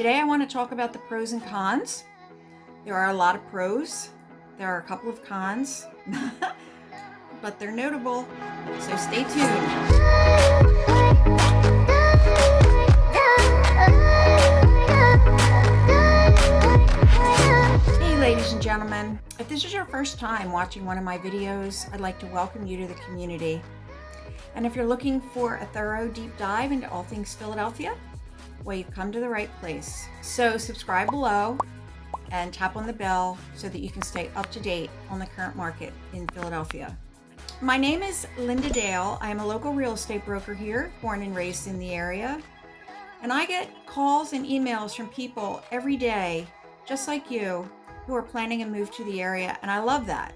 Today I want to talk about the pros and cons. There are a lot of pros. There are a couple of cons, but they're notable. So stay tuned. Hey ladies and gentlemen, if this is your first time watching one of my videos, I'd like to welcome you to the community. And if you're looking for a thorough deep dive into all things Philadelphia, well, you've come to the right place. So subscribe below and tap on the bell so that you can stay up to date on the current market in Philadelphia. My name is Linda Dale. I am a local real estate broker here, born and raised in the area. And I get calls and emails from people every day, just like you, who are planning a move to the area, and I love that.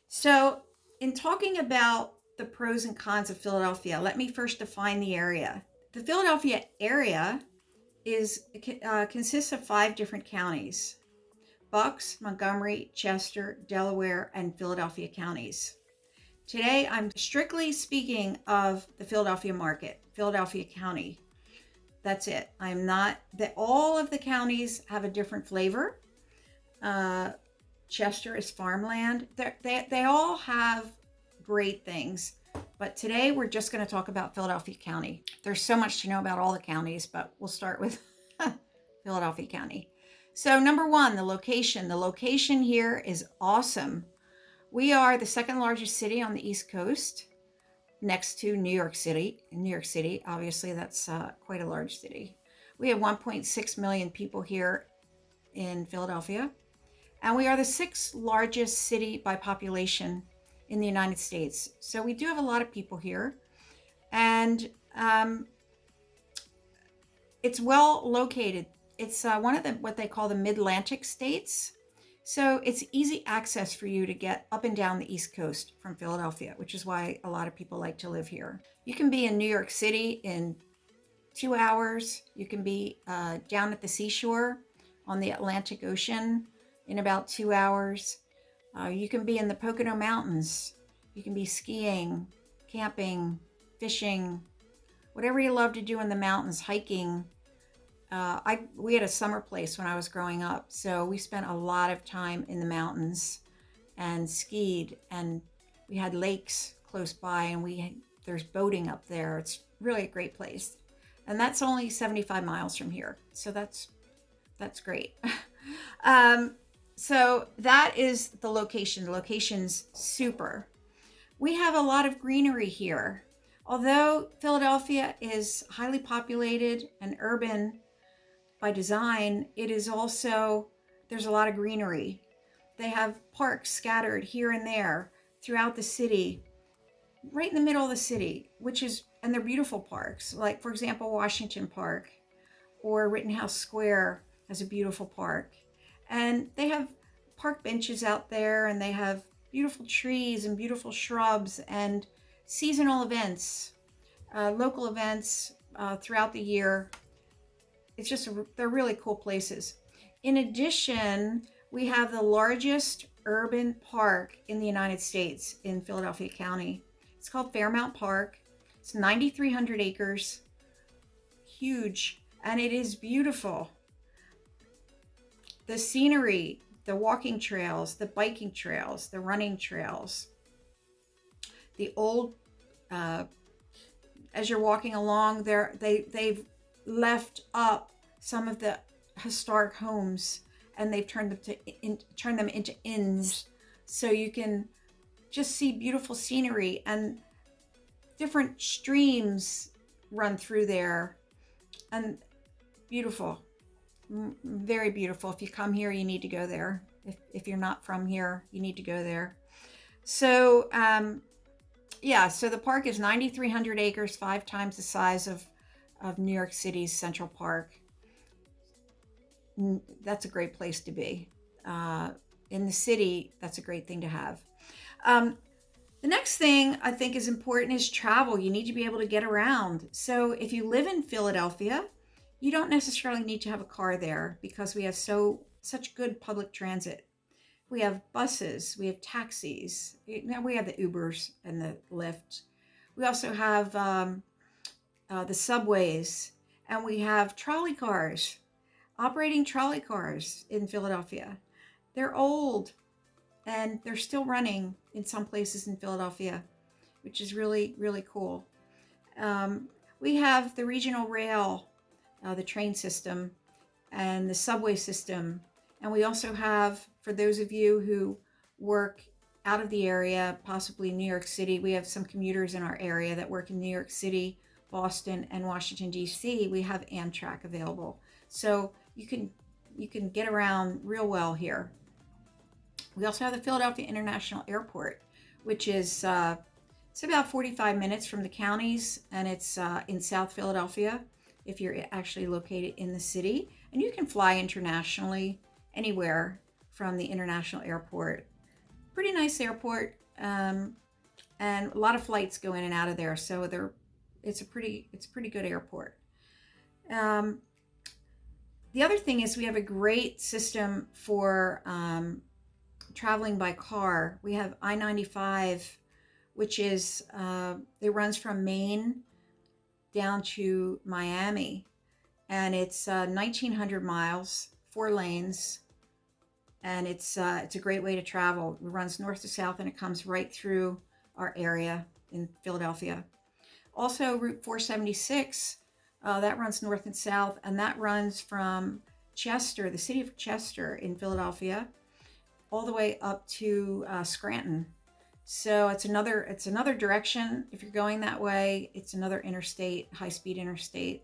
So in talking about the pros and cons of Philadelphia, let me first define the area. The Philadelphia area consists of 5 different counties: Bucks, Montgomery, Chester, Delaware, and Philadelphia counties. Today, I'm strictly speaking of the Philadelphia market, Philadelphia County. That's it. I'm not that all of the counties have a different flavor. Chester is farmland. They all have great things. But today we're just going to talk about Philadelphia County. There's so much to know about all the counties, but we'll start with Philadelphia County. So number one, the location. The location here is awesome. We are the second largest city on the East Coast, next to New York City. In New York City, obviously, that's quite a large city. We have 1.6 million people here in Philadelphia, and we are the 6th largest city by population in the United States. So we do have a lot of people here, and it's well located. It's one of the what they call the Mid-Atlantic states. So it's easy access for you to get up and down the East Coast from Philadelphia, which is why a lot of people like to live here. You can be in New York City in 2 hours. You can be down at the seashore on the Atlantic Ocean in about 2 hours. You can be in the Pocono Mountains. You can be skiing, camping, fishing, whatever you love to do in the mountains, hiking. We had a summer place when I was growing up, so we spent a lot of time in the mountains and skied, and we had lakes close by, and there's boating up there. It's really a great place, and that's only 75 miles from here, so that's great. So that is the location. The location's super. We have a lot of greenery here. Although Philadelphia is highly populated and urban by design, it is also, there's a lot of greenery. They have parks scattered here and there throughout the city, right in the middle of the city, and they're beautiful parks. Like, for example, Washington Park or Rittenhouse Square has a beautiful park. And they have park benches out there, and they have beautiful trees and beautiful shrubs and seasonal events, local events throughout the year. It's just, they're really cool places. In addition, we have the largest urban park in the United States in Philadelphia County. It's called Fairmount Park. It's 9,300 acres, huge, and it is beautiful. The scenery, the walking trails, the biking trails, the running trails, the old, as you're walking along there, they've left up some of the historic homes, and they've turned them into inns, so you can just see beautiful scenery, and different streams run through there, and beautiful. Very beautiful. If you come here, you need to go there. If you're not from here, you need to go there. So so the park is 9,300 acres, 5 times the size of New York City's Central Park. That's a great place to be. In the city, that's a great thing to have. The next thing I think is important is travel. You need to be able to get around. So if you live in Philadelphia, you don't necessarily need to have a car there, because we have such good public transit. We have buses, we have taxis, we have the Ubers and the Lyft. We also have the subways, and we have trolley cars. operating trolley cars in Philadelphia. They're old and they're still running in some places in Philadelphia, which is really, really cool. Um, we have the regional rail, the train system, and the subway system. And we also have, for those of you who work out of the area, possibly New York City, we have some commuters in our area that work in New York City, Boston, and Washington, D.C. We have Amtrak available. So you can get around real well here. We also have the Philadelphia International Airport, which is it's about 45 minutes from the counties, and it's in South Philadelphia if you're actually located in the city. And you can fly internationally anywhere from the International Airport. Pretty nice airport, and a lot of flights go in and out of there. So it's a pretty good airport. Um, the other thing is we have a great system for traveling by car. We have I-95, which is it runs from Maine down to Miami, and it's 1,900 miles, 4 lanes, and it's a great way to travel. It runs north to south, and it comes right through our area in Philadelphia. Also, Route 476, that runs north and south, and that runs from Chester, the city of Chester in Philadelphia, all the way up to Scranton. So it's another direction. If you're going that way, it's another interstate, high-speed interstate,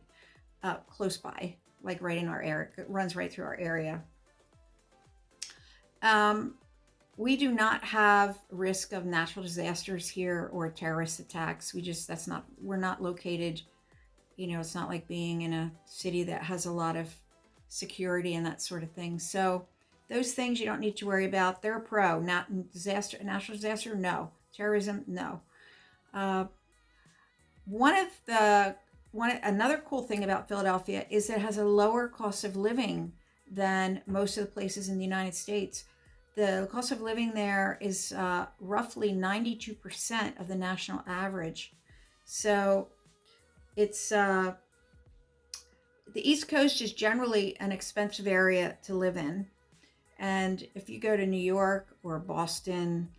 close by, like right in our area. It runs right through our area. We do not have risk of natural disasters here or terrorist attacks. We're not located, it's not like being in a city that has a lot of security and that sort of thing. So those things you don't need to worry about. They're a pro. Not natural disaster, no. Terrorism, no. Another cool thing about Philadelphia is it has a lower cost of living than most of the places in the United States. The cost of living there is roughly 92% of the national average. So it's the East Coast is generally an expensive area to live in. And if you go to New York or Boston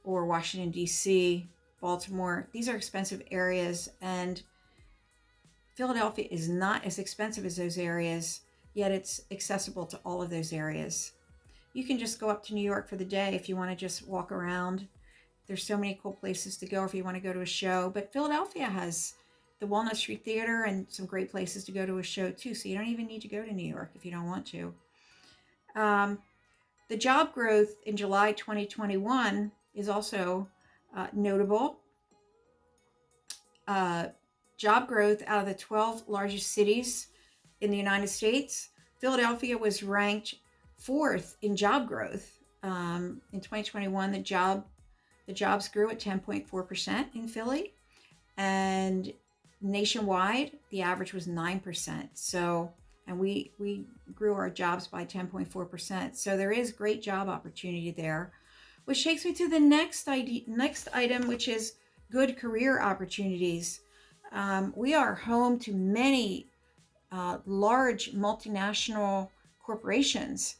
or Washington, D.C., Baltimore, these are expensive areas. And Philadelphia is not as expensive as those areas, yet it's accessible to all of those areas. You can just go up to New York for the day if you want to just walk around. There's so many cool places to go if you want to go to a show. But Philadelphia has the Walnut Street Theater and some great places to go to a show too. So you don't even need to go to New York if you don't want to. The job growth in July 2021 is also notable. Job growth out of the 12 largest cities in the United States, Philadelphia was ranked 4th in job growth. In 2021, the jobs grew at 10.4% in Philly, and nationwide, the average was 9%. So, and we grew our jobs by 10.4%. So there is great job opportunity there, which takes me to the next item, which is good career opportunities. We are home to many large multinational corporations,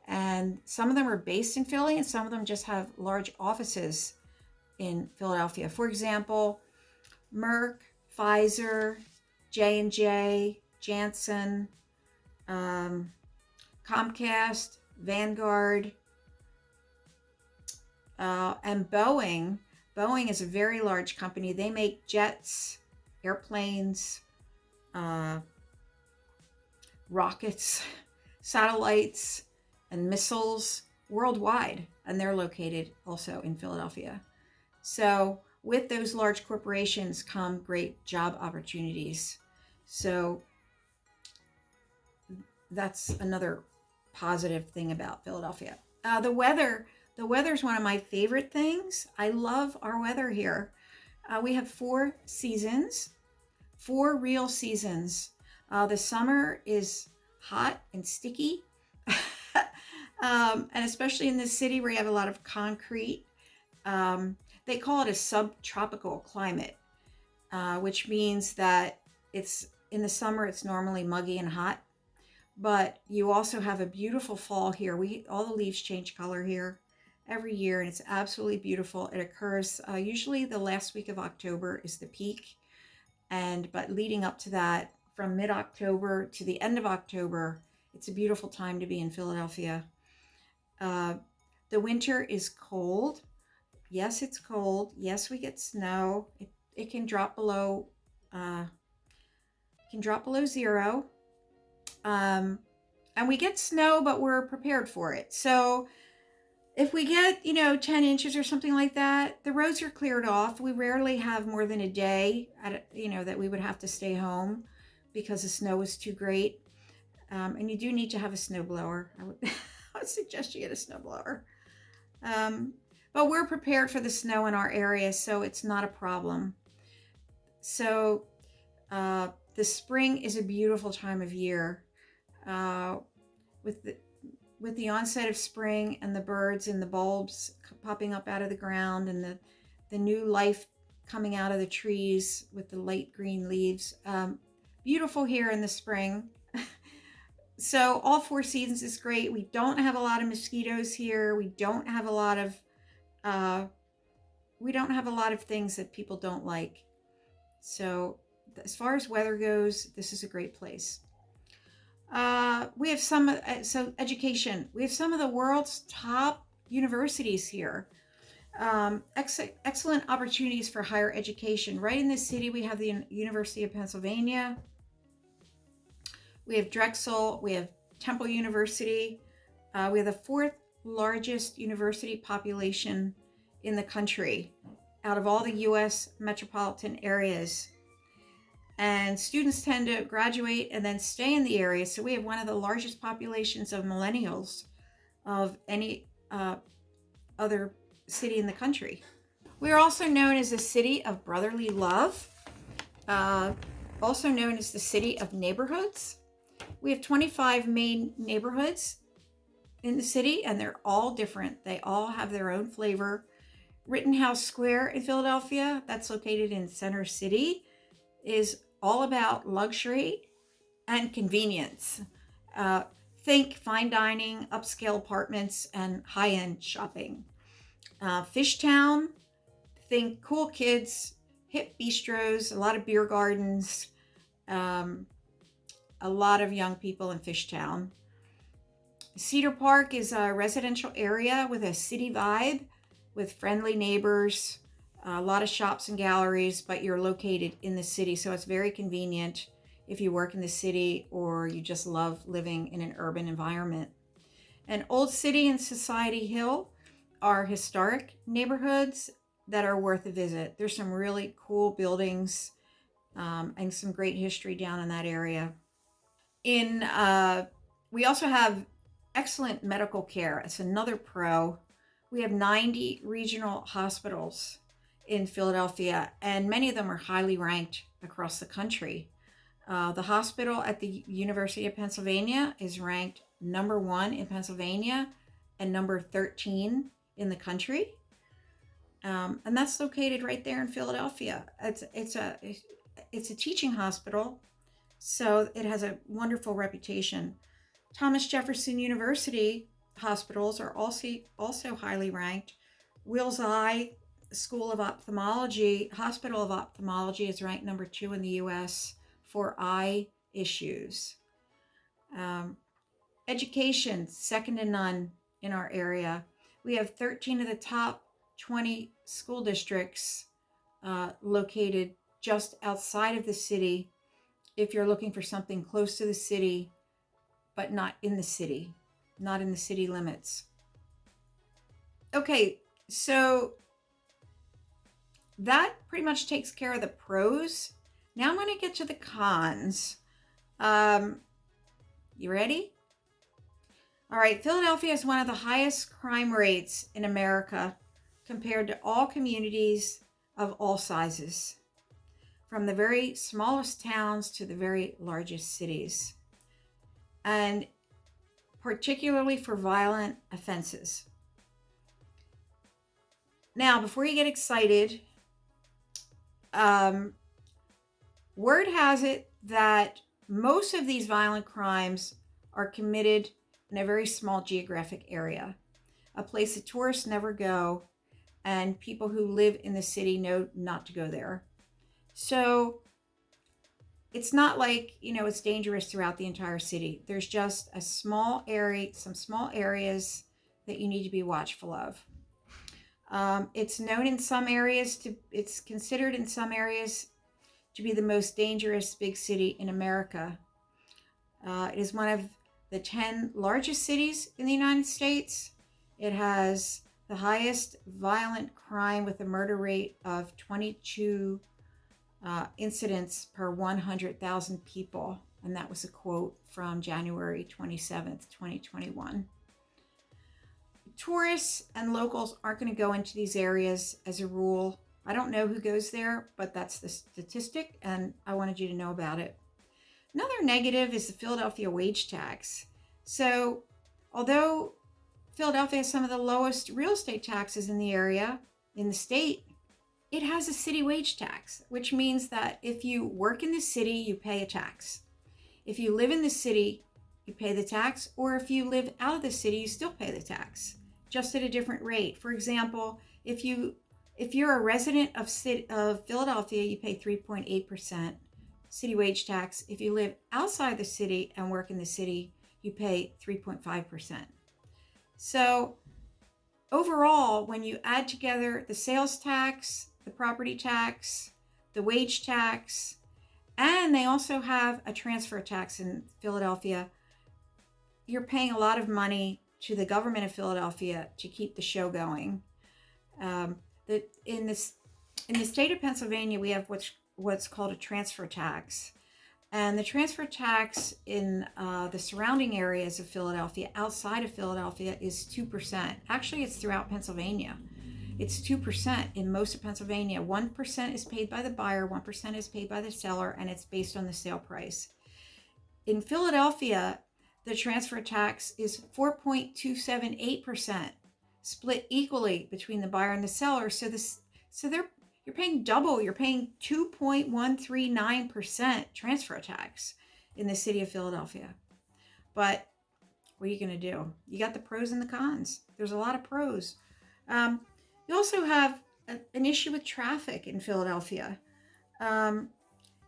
and some of them are based in Philly, and some of them just have large offices in Philadelphia. For example, Merck, Pfizer, J&J, Janssen, Comcast, Vanguard, and Boeing. Boeing is a very large company. They make jets, airplanes, rockets, satellites, and missiles worldwide, and they're located also in Philadelphia. So with those large corporations come great job opportunities. So that's another positive thing about Philadelphia. The weather is one of my favorite things. I love our weather here. We have 4 seasons, 4 real seasons. The summer is hot and sticky, and especially in this city where you have a lot of concrete. They call it a subtropical climate, which means that it's in the summer it's normally muggy and hot, but you also have a beautiful fall here. All the leaves change color here every year, and it's absolutely beautiful. It occurs usually the last week of October is the peak, but leading up to that, from mid-October to the end of October, it's a beautiful time to be in Philadelphia. The winter is cold. Yes, it's cold. Yes, we get snow. It can drop below zero. And we get snow, but we're prepared for it. So if we get, 10 inches or something like that, the roads are cleared off. We rarely have more than a day, that we would have to stay home because the snow is too great. And you do need to have a snow blower. I would suggest you get a snow blower. But we're prepared for the snow in our area, so it's not a problem. So the spring is a beautiful time of year. With the onset of spring and the birds and the bulbs popping up out of the ground and the new life coming out of the trees with the light green leaves. Beautiful here in the spring. So all 4 seasons is great. We don't have a lot of mosquitoes here. We don't have a lot of things that people don't like. So as far as weather goes, this is a great place. We have education. We have some of the world's top universities here. Excellent opportunities for higher education. Right in this city, we have the University of Pennsylvania. We have Drexel. We have Temple University. We have the 4th largest university population in the country out of all the U.S. metropolitan areas. And students tend to graduate and then stay in the area. So we have one of the largest populations of millennials of any other city in the country. We are also known as the city of brotherly love, also known as the city of neighborhoods. We have 25 main neighborhoods in the city, and they're all different. They all have their own flavor. Rittenhouse Square in Philadelphia, that's located in Center City, is all about luxury and convenience. Think fine dining, upscale apartments, and high-end shopping. Fishtown, think cool kids, hip bistros, a lot of beer gardens, a lot of young people in Fishtown. Cedar Park is a residential area with a city vibe, with friendly neighbors, a lot of shops and galleries, but you're located in the city, so it's very convenient if you work in the city or you just love living in an urban environment. And Old City and Society Hill are historic neighborhoods that are worth a visit. There's some really cool buildings and some great history down in that area. We also have excellent medical care. It's another pro. We have 90 regional hospitals in Philadelphia, and many of them are highly ranked across the country. The hospital at the University of Pennsylvania is ranked number 1 in Pennsylvania and number 13 in the country. And that's located right there in Philadelphia. It's a teaching hospital, so it has a wonderful reputation. Thomas Jefferson University hospitals are also highly ranked. Wills Eye Hospital of Ophthalmology is ranked number 2 in the U.S. for eye issues. Education, second to none in our area. We have 13 of the top 20 school districts located just outside of the city if you're looking for something close to the city, but not in the city limits. Okay, so that pretty much takes care of the pros. Now I'm going to get to the cons. You ready? All right, Philadelphia has one of the highest crime rates in America compared to all communities of all sizes, from the very smallest towns to the very largest cities, and particularly for violent offenses. Now, before you get excited, word has it that most of these violent crimes are committed in a very small geographic area, a place that tourists never go, and people who live in the city know not to go there. So it's not like, it's dangerous throughout the entire city. There's just a small area, some small areas that you need to be watchful of. It's known in some areas it's considered in some areas to be the most dangerous big city in America. It is one of the 10 largest cities in the United States. It has the highest violent crime with a murder rate of 22 incidents per 100,000 people. And that was a quote from January 27th, 2021. Tourists and locals aren't going to go into these areas as a rule. I don't know who goes there, but that's the statistic, and I wanted you to know about it. Another negative is the Philadelphia wage tax. So, although Philadelphia has some of the lowest real estate taxes in the area, in the state, it has a city wage tax, which means that if you work in the city, you pay a tax. If you live in the city, you pay the tax, or if you live out of the city, you still pay the tax, just at a different rate. For example, if you're a resident of Philadelphia, you pay 3.8% city wage tax. If you live outside the city and work in the city, you pay 3.5%. So overall, when you add together the sales tax, the property tax, the wage tax, and they also have a transfer tax in Philadelphia, you're paying a lot of money to the government of Philadelphia to keep the show going. In the state of Pennsylvania, we have what's called a transfer tax. And the transfer tax in the surrounding areas of Philadelphia, outside of Philadelphia, is 2%. Actually, it's throughout Pennsylvania. It's 2% in most of Pennsylvania. 1% is paid by the buyer, 1% is paid by the seller, and it's based on the sale price. In Philadelphia, the transfer tax is 4.278%, split equally between the buyer and the seller. So you're paying double. You're paying 2.139% transfer tax in the city of Philadelphia. But what are you going to do? You got the pros and the cons. There's a lot of pros. You also have an issue with traffic in Philadelphia.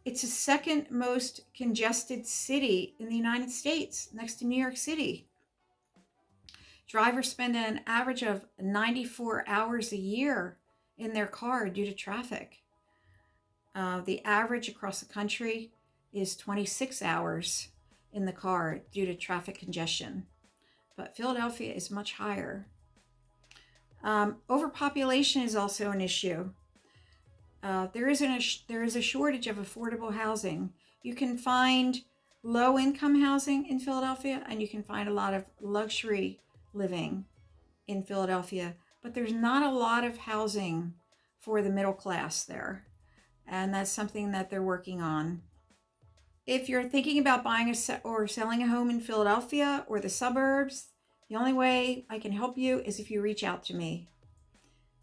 It's the second most congested city in the United States, next to New York City. Drivers spend an average of 94 hours a year in their car due to traffic. The average across the country is 26 hours in the car due to traffic congestion. But Philadelphia is much higher. Overpopulation is also an issue. There is a shortage of affordable housing. You can find low-income housing in Philadelphia, and you can find a lot of luxury living in Philadelphia, but there's not a lot of housing for the middle class there, and that's something that they're working on. If you're thinking about buying or selling a home in Philadelphia or the suburbs, the only way I can help you is if you reach out to me.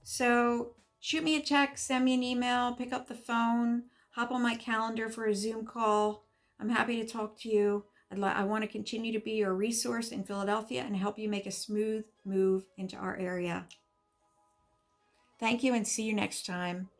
So shoot me a text, send me an email, pick up the phone, hop on my calendar for a Zoom call. I'm happy to talk to you. I want to continue to be your resource in Philadelphia and help you make a smooth move into our area. Thank you, and see you next time.